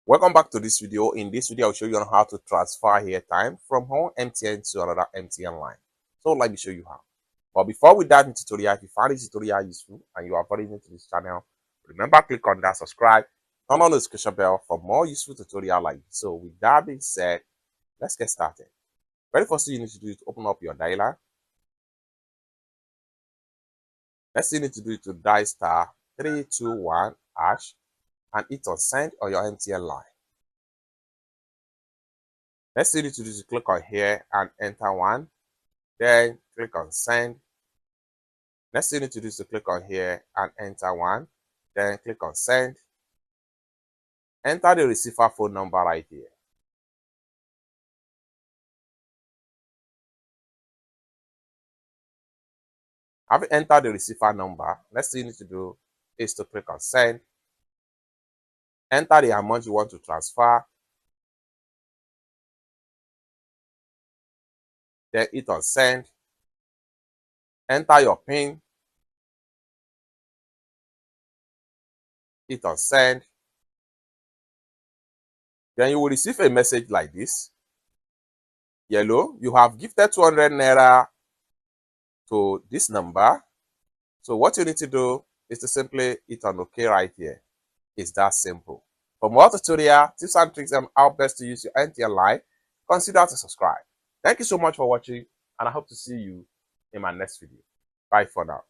Welcome back to this video. In this video, I'll show you on how to transfer airtime from one MTN to another MTN line. So let me show you how. But before we dive into the tutorial, if you find this tutorial useful and you are very new to this channel, remember click on that subscribe, turn on the notification bell for more useful tutorial like this. So with that being said, let's get started. Very first thing you need to do is open up your dialer. Next thing you need to do is to dial *321# and hit on send on your MTN line. Next thing you need to do is click on here and enter one. Then click on send. Next thing you need to do is to click on here and enter one. Then click on send. Enter the receiver phone number right here. Having entered the receiver number, next thing you need to do is to click on send. Enter the amount you want to transfer. Then hit on send. Enter your PIN. Hit on send. Then you will receive a message like this. Yellow, you have gifted 200 naira to this number. So what you need to do is to simply hit on OK right here. It's that simple. For more tutorial, tips and tricks on how best to use your MTN line, consider to subscribe. Thank you so much for watching, and I hope to see you in my next video. Bye for now.